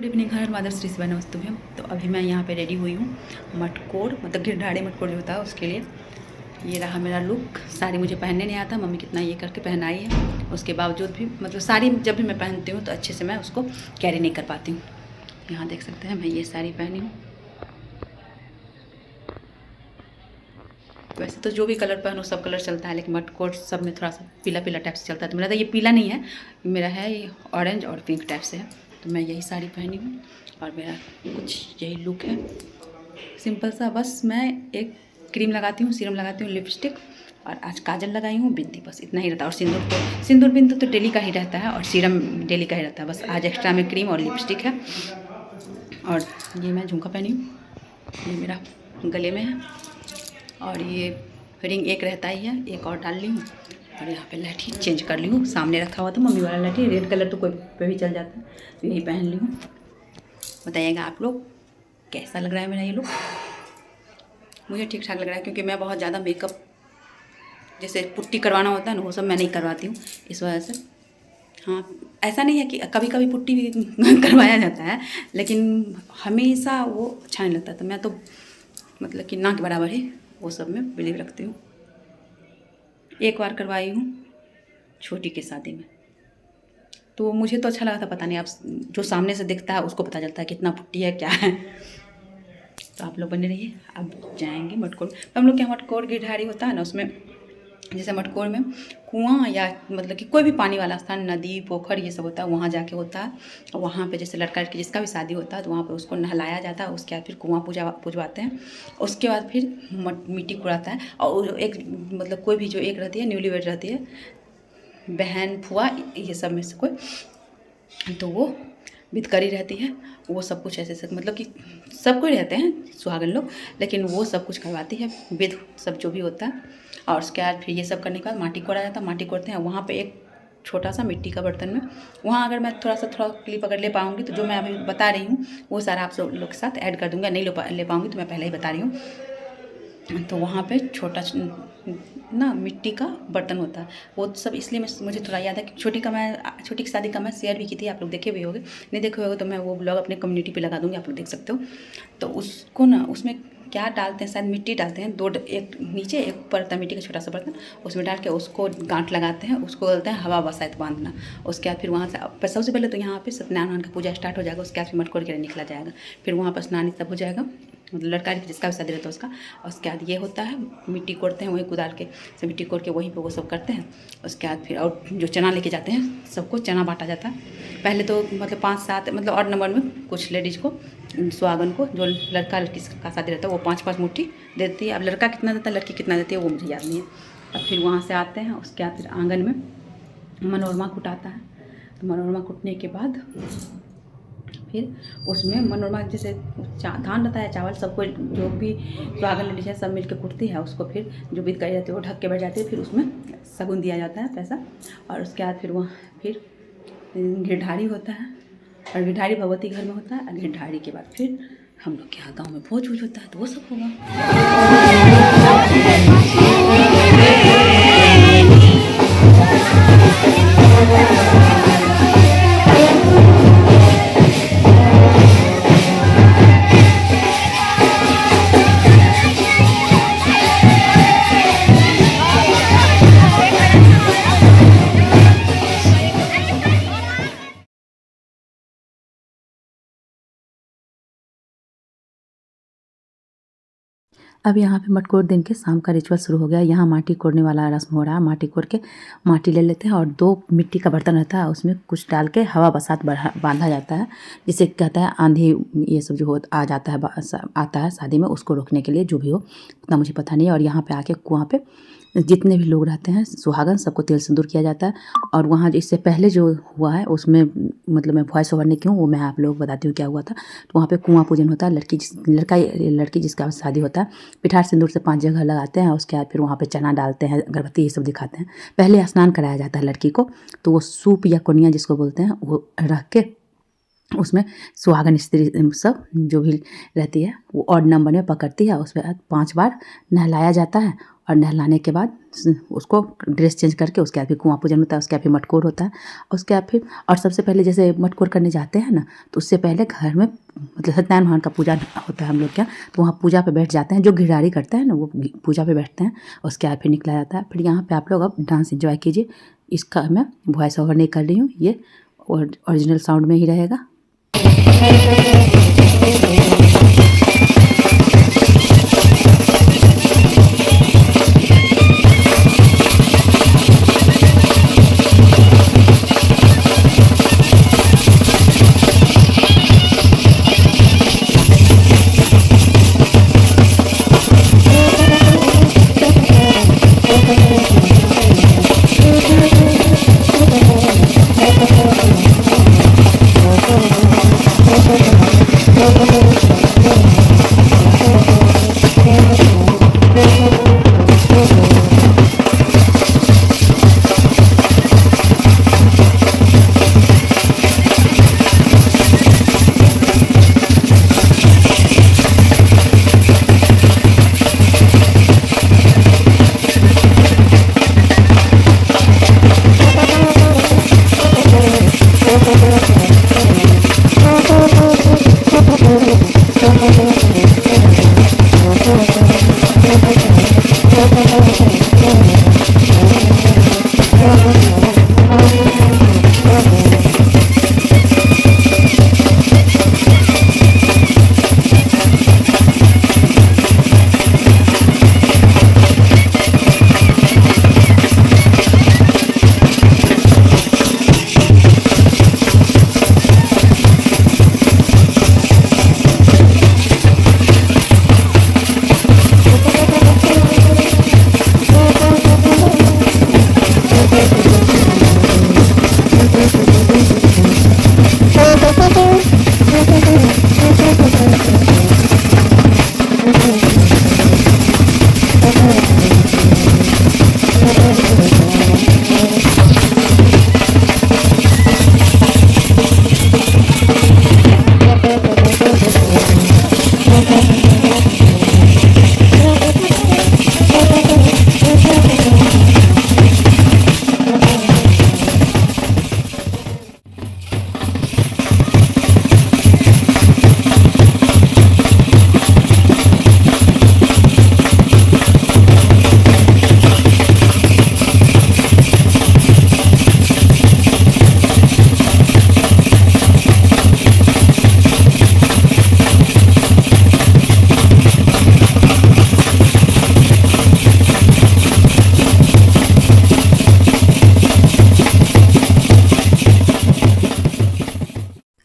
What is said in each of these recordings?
Good evening, हर मादर श्री शिवाय नमस्तुभ्यम। तो अभी मैं यहाँ पे रेडी हुई हूँ मटकोर मतलब गिरधाड़ी मटकोर जो होता है उसके लिए। ये रहा मेरा लुक। साड़ी मुझे पहनने नहीं आता, मम्मी कितना ये करके पहनाई है, उसके बावजूद भी मतलब साड़ी जब भी मैं पहनती हूँ तो अच्छे से मैं उसको कैरी नहीं कर पाती हूँ। यहाँ देख सकते हैं मैं ये साड़ी पहनी हूँ। वैसे तो जो भी कलर पहनो सब कलर चलता है, लेकिन मटकोर सब में थोड़ा सा पीला पीला टाइप से चलता है। तो मेरा तो ये पीला नहीं है, मेरा है ये ऑरेंज और पिंक टाइप से है। तो मैं यही साड़ी पहनी हूँ और मेरा कुछ यही लुक है, सिंपल सा। बस मैं एक क्रीम लगाती हूँ, सीरम लगाती हूँ, लिपस्टिक और आज काजल लगाई हूँ, बिंदी, बस इतना ही रहता है। और सिंदूर बिंदु तो डेली का ही रहता है और सीरम डेली का ही रहता है। बस आज एक्स्ट्रा में क्रीम और लिपस्टिक है। और ये मैं झुमका पहनी हूँ, ये मेरा गले में है। और ये रिंग एक रहता ही है, एक और डाल ली हूँ। और यहाँ पे लहठी चेंज कर ली हूँ, सामने रखा हुआ था मम्मी वाला लहठी, रेड कलर तो कोई पे भी चल जाता है, तो यही पहन ली हूँ। बताइएगा आप लोग कैसा लग रहा है मेरा ये लुक। मुझे ठीक ठाक लग रहा है, क्योंकि मैं बहुत ज़्यादा मेकअप जैसे पुट्टी करवाना होता है ना, वो सब मैं नहीं करवाती हूँ, इस वजह से। हाँ, ऐसा नहीं है कि कभी कभी पुट्टी भी करवाया जाता है, लेकिन हमेशा वो अच्छा नहीं लगता। तो मैं तो मतलब कि ना के बराबर ही वो सब में बिलीव रखती हूँ। एक बार करवाई हूँ छोटी की शादी में, तो मुझे तो अच्छा लगा था। पता नहीं, आप जो सामने से दिखता है उसको पता चलता है कितना पुट्टी है क्या है। तो आप लोग बने रहिए। अब जाएंगे मटकोर। तो हम लोग के यहाँ मटकोर गिरधारी होता है ना, उसमें जैसे मटकोर में कुआं या मतलब कि कोई भी पानी वाला स्थान, नदी पोखर ये सब होता है, वहाँ जाके होता है। और वहाँ पे जैसे लड़का लड़की जिसका भी शादी होता है तो वहाँ पे उसको नहलाया जाता है। उसके बाद फिर कुआं पुजवाते हैं। उसके बाद फिर मिट्टी कुड़ाता है। और एक मतलब कोई भी जो एक रहती है न्यूली वेड रहती है, बहन फुआ ये सब में से कोई, तो वो बिदकरी रहती है। वो सब कुछ ऐसे मतलब कि सब कोई रहते हैं सुहागन लोग, लेकिन वो सब कुछ करवाती है, विध सब जो भी होता है। और उसके बाद फिर ये सब करने के बाद माटी कोड़ा जाता है। माटी कोड़ते हैं वहाँ पे एक छोटा सा मिट्टी का बर्तन में। वहाँ अगर मैं थोड़ा क्लिप अगर ले पाऊँगी तो जो मैं अभी बता रही हूँ वो सारा आप सब लोग के साथ ऐड कर दूँगा। नहीं ले पाऊँगी तो मैं पहले ही बता रही हूँ। तो वहाँ पे छोटा ना मिट्टी का बर्तन होता है। वो सब इसलिए मुझे थोड़ा याद है कि छोटी की शादी का मैं शेयर भी की थी, आप लोग देखे भी होंगे। नहीं देखे होंगे तो मैं वो ब्लॉग अपने कम्युनिटी पे लगा दूँगी, आप लोग देख सकते हो। तो उसको ना उसमें क्या डालते हैं, शायद मिट्टी डालते हैं, एक नीचे एक ऊपर रहता है मिट्टी का छोटा सा बर्तन, उसमें डाल के उसको गांठ लगाते हैं। उसको बोलते हैं हवा बसात बांधना। उसके बाद फिर वहाँ से सबसे पहले तो यहाँ पे सत्यनारायण का पूजा स्टार्ट हो जाएगा। उसके बाद फिर मटकोर के लिए निकला जाएगा। फिर वहाँ पर स्नान सब हो जाएगा, मतलब लड़का जिसका भी शादी रहता है उसका। और उसके बाद ये होता है मिट्टी कोड़ते हैं, वहीं कुदाल के से मिट्टी कोड़ के वहीं पे वो सब करते हैं। उसके बाद फिर और जो चना लेके जाते हैं सबको चना बांटा जाता है। पहले तो मतलब 5-7 मतलब और नंबर में कुछ लेडीज़ को, सुहागन को, जो लड़का लड़की का शादी रहता है वो 5-5 मुट्ठी देती है। अब लड़का कितना देता है लड़की कितना देती है वो मुझे याद नहीं है। अब फिर वहाँ से आते हैं, उसके बाद फिर आंगन में मनोरमा कुटाता है। तो मनोरमा कुटने के बाद फिर उसमें मनोरमा जैसे धान रहता है, चावल, सबको जो भी सुहागन लेडीज है सब मिलकर कुटती है। उसको फिर जो बिदकरी रहती है वो ढक के बैठ जाती है। फिर उसमें शगुन दिया जाता है, पैसा। और उसके बाद फिर वहाँ फिर गिरधारी होता है, और गिरधारी भगवती घर में होता है। और गिरधारी के बाद फिर हम लोग के यहाँ गाँव में भोज होता है, तो वो सब होगा। अब यहाँ पे मटकोर दिन के शाम का रिचुअल शुरू हो गया। यहाँ माटी कोड़ने वाला रस्म हो रहा है। माटी कोड़ के माटी ले लेते हैं और 2 मिट्टी का बर्तन रहता है, उसमें कुछ डाल के हवा बसात बांधा जाता है, जिसे कहता है आंधी ये सब जो हो आ जाता है आता है शादी में, उसको रोकने के लिए। जो भी हो उतना मुझे पता नहीं है। और यहाँ पे आके कुआं पे जितने भी लोग रहते हैं सुहागन, सबको तेल सिंदूर किया जाता है। और वहाँ इससे पहले जो हुआ है उसमें मतलब मैं वॉइस ओवर नहीं की हूँ, वो मैं आप लोग बताती हूँ क्या हुआ था। तो वहाँ पे कुआं पूजन होता है। लड़की जिसका शादी होता है पिठार सिंदूर से 5 जगह लगाते हैं। उसके बाद फिर वहाँ पे चना डालते हैं, अगरबत्ती ये सब दिखाते हैं। पहले स्नान कराया जाता है लड़की को, तो वो सूप या कोनिया जिसको बोलते हैं वो रख के उसमें सुहागन स्त्री सब जो भी रहती है वो ऑड नंबर में पकड़ती है। उसमें 5 बार नहलाया जाता है और नहलाने के बाद उसको ड्रेस चेंज करके उसके बाद फिर कुआँ पूजन होता है, उसके बाद फिर मटकोर होता है। उसके बाद फिर और सबसे पहले जैसे मटकोर करने जाते हैं ना, तो उससे पहले घर में मतलब सत्यनारायण भगवान का पूजा होता है हम लोग क्या, तो वहाँ पूजा पे बैठ जाते हैं। जो घिरारी करते हैं ना वो पूजा पे बैठते हैं। उसके बाद फिर निकला जाता है। फिर यहाँ पे आप लोग अब डांस एंजॉय कीजिए। इसका मैं वॉइस ओवर नहीं कर रही हूँ, ये ओरिजिनल साउंड में ही रहेगा।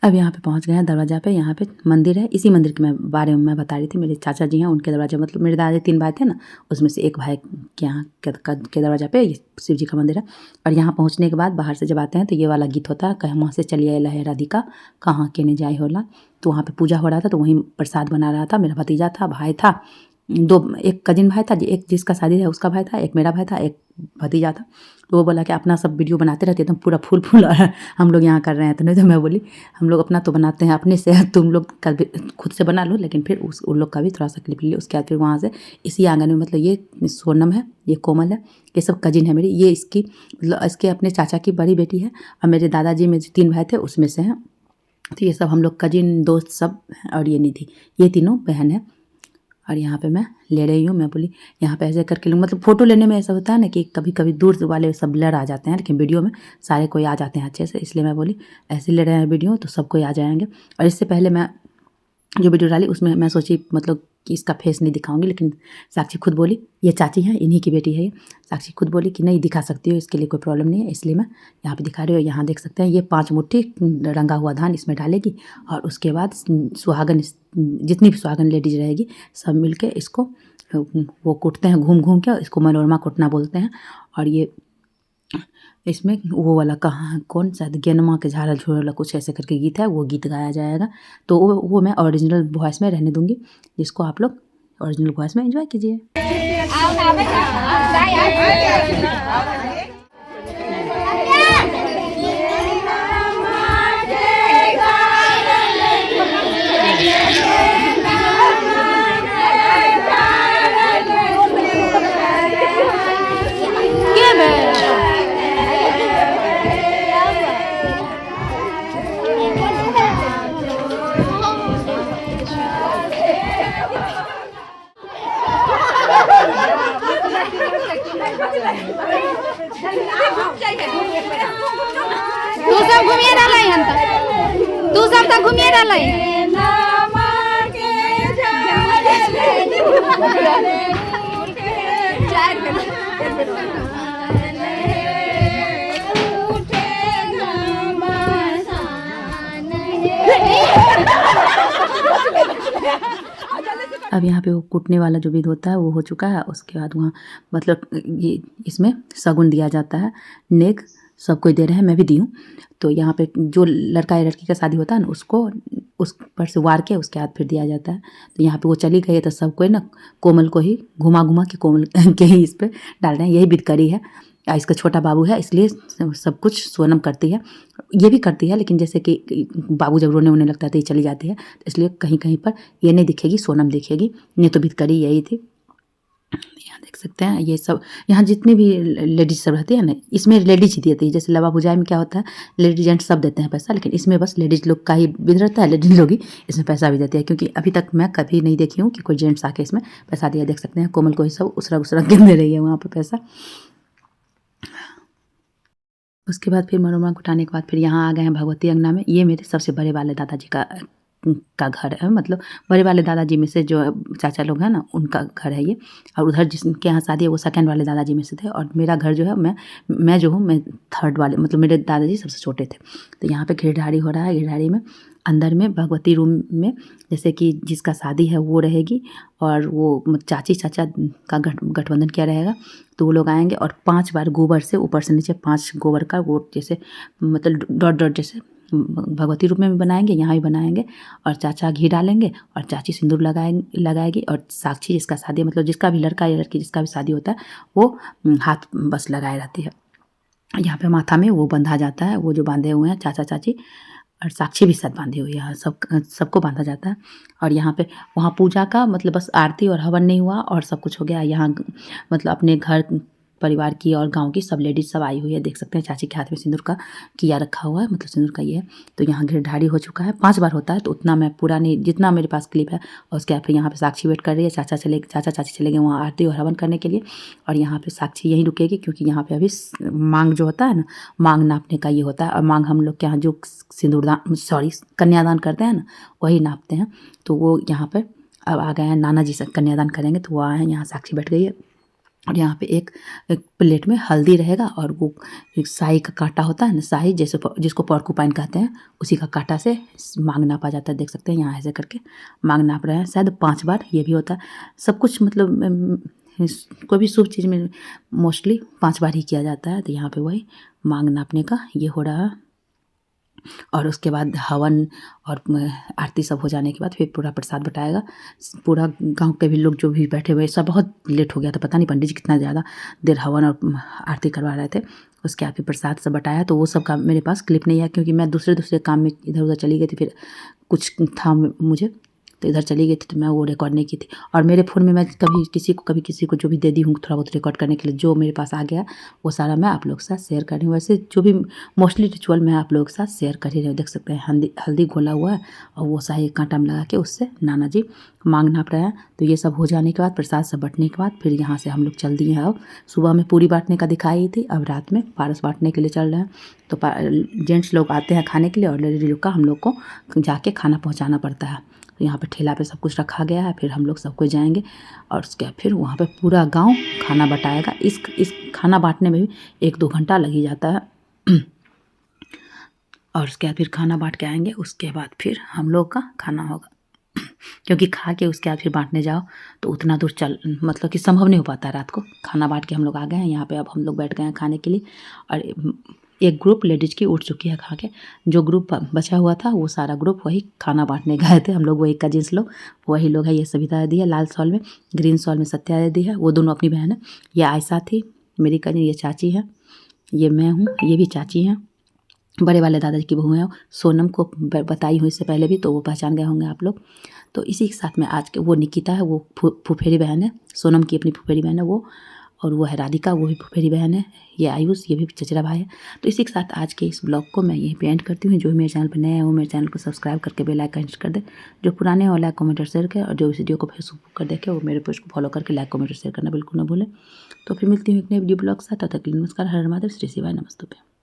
अब यहाँ पे पहुँच गए हैं दरवाज़ा पे। यहाँ पे मंदिर है। इसी मंदिर के बारे में मैं बता रही थी। मेरे चाचा जी हैं, उनके दरवाजे, मतलब मेरे दादा 3 भाई थे ना, उसमें से एक भाई के यहाँ के दरवाज़ा पे ये शिव जी का मंदिर है। और यहाँ पहुँचने के बाद बाहर से जब आते हैं तो ये वाला गीत होता है, कहवा से चलिए लहे राधिका कहाँ के ने जाए होला। तो वहाँ पे पूजा हो रहा था, तो वहीं प्रसाद बना रहा था। मेरा भतीजा था, भाई था, एक कजिन भाई था, एक जिसका शादी है उसका भाई था, एक मेरा भाई था, एक भतीजा था। तो वो बोला कि अपना सब वीडियो बनाते रहते, एकदम पूरा फुल फुल हम लोग यहाँ कर रहे हैं। तो नहीं तो मैं बोली हम लोग अपना तो बनाते हैं अपने से, तुम लोग का भी खुद से बना लो, लेकिन फिर उन लोग का भी थोड़ा सा क्लिप ले। उसके बाद फिर वहाँ से इसी आंगन में, मतलब ये सोनम है, ये कोमल है, ये सब कजिन है मेरी। ये इसकी मतलब इसके अपने चाचा की बड़ी बेटी है, और मेरे दादाजी में जो 3 भाई थे उसमें से हैं। तो ये सब हम लोग कजिन दोस्त सब, और ये निधि, ये तीनों बहन है। और यहाँ पे मैं ले रही हूँ। मैं बोली यहाँ पे ऐसे करके लूँ, मतलब फ़ोटो लेने में ऐसा होता है ना कि कभी कभी दूर वाले सब ब्लर आ जाते हैं, लेकिन वीडियो में सारे कोई आ जाते हैं अच्छे से, इसलिए मैं बोली ऐसे ले रहे हैं वीडियो तो सब कोई आ जाएंगे। और इससे पहले मैं जो वीडियो डाली उसमें मैं सोची मतलब कि इसका फेस नहीं दिखाऊंगी, लेकिन साक्षी खुद बोली, ये चाची हैं, इन्हीं की बेटी है ये, साक्षी खुद बोली कि नहीं दिखा सकती हो, इसके लिए कोई प्रॉब्लम नहीं है, इसलिए मैं यहाँ पे दिखा रही हूँ। यहाँ देख सकते हैं ये 5 मुट्ठी रंगा हुआ धान इसमें डालेगी, और उसके बाद सुहागन, जितनी भी सुहागन लेडीज रहेगी सब मिल के इसको वो कूटते हैं घूम घूम के, इसको मनोरमा कूटना बोलते हैं। और ये इसमें वो वाला कहाँ कौन सा गेनमा के झाड़ा झोड़ा कुछ ऐसे करके गीत है, वो गीत गाया जाएगा। तो वो मैं ओरिजिनल वॉइस में रहने दूंगी, जिसको आप लोग ओरिजिनल वॉइस में एंजॉय कीजिए। सब घूमिए रहले हन त तू सब त घूमिए रहले अब यहाँ पे वो कूटने वाला जो विध होता है वो हो चुका है। उसके बाद वहाँ मतलब ये इसमें शगुन दिया जाता है, नेक सबको दे रहे हैं, मैं भी दी हूँ। तो यहाँ पे जो लड़का या लड़की का शादी होता है ना, उसको उस पर से वार के उसके हाथ फिर दिया जाता है। तो यहाँ पे वो चली गई है तो सबको ना कोमल को ही घुमा घुमा के कोमल के ही इस पर डाल रहे हैं। यही बिदकरी है। इसका छोटा बाबू है इसलिए सब कुछ सोनम करती है, ये भी करती है, लेकिन जैसे कि बाबू जब रोने वोने लगता है तो ये चली जाती है, तो इसलिए कहीं कहीं पर ये नहीं दिखेगी, सोनम दिखेगी। नहीं तो बिदकरी यही थी। यहाँ देख सकते हैं ये सब, यहाँ जितनी भी लेडीज सब रहती है ना, इसमें लेडीज ही देती है। जैसे लवा भुजाई में क्या होता है, लेडीज जेंट्स सब देते हैं पैसा, लेकिन इसमें बस लेडीज लोग का ही विध रहता है, लेडीज लोग ही इसमें पैसा भी देती है। क्योंकि अभी तक मैं कभी नहीं देखी हूँ कि कोई जेंट्स आके इसमें पैसा दिया। देख सकते हैं कोमल को ही सब उसरा उसरा के दे रही है वहाँ पर पैसा। उसके बाद फिर मनोरमा को उठाने के बाद फिर यहाँ आ गए हैं भगवती अंगना में। ये मेरे सबसे बड़े वाले दादाजी का घर है, मतलब बड़े वाले दादाजी में से जो चाचा लोग हैं ना, उनका घर है ये। और उधर जिसके यहाँ शादी है वो सेकंड वाले दादाजी में से थे। और मेरा घर जो है, मैं जो हूँ, मैं थर्ड वाले, मतलब मेरे दादाजी सबसे छोटे थे। तो यहाँ पे घिरढारी हो रहा है। घिरढारी में अंदर में भगवती रूम में जैसे कि जिसका शादी है वो रहेगी, और वो चाची चाचा का गठबंधन किया रहेगा। तो वो लोग आएंगे और 5 बार गोबर से ऊपर से नीचे 5 गोबर का वो जैसे मतलब डॉट डॉट जैसे भगवती रूप में भी बनाएंगे, यहाँ भी बनाएंगे। और चाचा घी डालेंगे और चाची सिंदूर लगाएगी। और साक्षी जिसका शादी है, मतलब जिसका भी लड़का या लड़की जिसका भी शादी होता है, वो हाथ बस लगाए रहती है। यहाँ पे माथा में वो बंधा जाता है, वो जो बांधे हुए हैं चाचा चाची, और साक्षी भी साथ बांधी हुई है, सबको बांधा जाता है। और यहाँ पे वहाँ पूजा का मतलब बस आरती और हवन नहीं हुआ और सब कुछ हो गया। यहाँ मतलब अपने घर परिवार की और गांव की सब लेडीज सब आई हुई है। देख सकते हैं चाची के हाथ में सिंदूर का किया रखा हुआ है, मतलब सिंदूर का ये है। तो यहाँ घिरढारी हो चुका है, 5 बार होता है, तो उतना मैं पूरा नहीं, जितना मेरे पास क्लिप है। और उसके बाद फिर यहाँ पे साक्षी वेट कर रही है, चाचा चाची चले गए वहाँ आरती और हवन करने के लिए। और यहाँ पे साक्षी यहीं रुकेगी, क्योंकि यहाँ पे अभी मांग जो होता है ना, मांग नापने का ये होता है। और मांग हम लोग के यहाँ जो कन्यादान करते हैं ना, वही नापते हैं। तो वो यहाँ पर अब आ गए हैं, नाना जी से कन्यादान करेंगे, तो वो आए हैं। यहाँ साक्षी बैठ गई है। और यहाँ पे एक प्लेट में हल्दी रहेगा, और वो एक साई का कांटा होता है ना, साई जैसे जिसको पोर्कुपाइन कहते हैं, उसी का कांटा से मांग नापा जाता है। देख सकते हैं यहाँ ऐसे करके मांग नाप रहे हैं, शायद 5 बार ये भी होता है। सब कुछ मतलब कोई भी शुभ चीज़ में मोस्टली 5 बार ही किया जाता है। तो यहाँ पे वही मांग नापने का ये हो रहा है। और उसके बाद हवन और आरती सब हो जाने के बाद फिर पूरा प्रसाद बटाएगा। पूरा गांव के भी लोग जो भी बैठे हुए, सब बहुत लेट हो गया था, पता नहीं पंडित जी कितना ज़्यादा देर हवन और आरती करवा रहे थे। उसके बाद फिर प्रसाद सब बटाया। तो वो सब का मेरे पास क्लिप नहीं है, क्योंकि मैं दूसरे काम में इधर उधर चली गई थी, फिर कुछ था मुझे, तो इधर चली गई थी, तो मैं वो रिकॉर्ड नहीं की थी। और मेरे फ़ोन में मैं कभी किसी को जो भी दे दी हूँ थोड़ा बहुत रिकॉर्ड करने के लिए, जो मेरे पास आ गया वो सारा मैं आप लोग के साथ शेयर कर रही हूँ। वैसे जो भी मोस्टली रिचुअल मैं आप लोगों के साथ शेयर कर ही रही हूँ। देख सकते हैं हल्दी घोला हुआ है, और वो शाही कांटा में लगा के उससे नाना जी मांग नाप रहे हैं। तो ये सब हो जाने के बाद, प्रसाद सब बटने के बाद, फिर यहाँ से हम लोग चल दिए हैं। अब सुबह में पूरी बांटने का दिखाई थी, अब रात में पारस बांटने के लिए चल रहे हैं। तो जेंट्स लोग आते हैं खाने के लिए, और लेडी लोग का हम लोग को जाके खाना पहुँचाना पड़ता है। तो यहाँ पे ठेला पे सब कुछ रखा गया है, फिर हम लोग सब कोई जाएंगे, और उसके बाद फिर वहाँ पे पूरा गांव खाना बटाएगा। इस खाना बांटने में भी 1-2 घंटा लग ही जाता है। और उसके बाद फिर खाना बांट के आएंगे, उसके बाद फिर हम लोग का खाना होगा। क्योंकि खा के उसके बाद फिर बांटने जाओ तो उतना दूर मतलब कि संभव नहीं हो पाता। रात को खाना बांट के हम लोग आ गए हैं यहाँ पे। अब हम लोग बैठ गए हैं खाने के लिए, और एक ग्रुप लेडीज़ की उठ चुकी है खा के। जो ग्रुप बचा हुआ था वो सारा ग्रुप वही खाना बांटने गए थे। हम लोग वही कजिन्स लोग, वही लोग है। ये सविता दी है लाल शॉल में, ग्रीन शॉल में सत्या दी है, वो दोनों अपनी बहन है। ये आयशा थी मेरी कजिन, ये चाची है, ये मैं हूँ, ये भी चाची हैं। बड़े वाले दादाजी की बहू है। सोनम को बताई हूँ इससे पहले भी, तो वो पहचान गए होंगे आप लोग। तो इसी के साथ में आज के वो निकिता है, वो फुफेरी बहन है, सोनम की अपनी फुफेरी बहन है वो। और वो है राधिका, वो भी फुफेरी बहन है। ये आयुष, ये भी चचरा भाई है। तो इसी के साथ आज के इस ब्लॉग को मैं यहीं पे एंड करती हूँ। जो मेरे चैनल पर नए हैं वो मेरे चैनल को सब्सक्राइब करके बेल आइकन हिट कर दे। जो पुराने हैं वो लाइक कमेंट और शेयर करें, और जो इस वीडियो को फेसबुक पर देखे वो मेरे पेज को फॉलो करके लाइक कमेंट और शेयर करना बिल्कुल ना भूलें। तो फिर मिलती हूँ एक नए वीडियो ब्लॉग के साथ। तब तक के लिए नमस्कार, हर हर महादेव, श्री शिवाय, नमस्ते।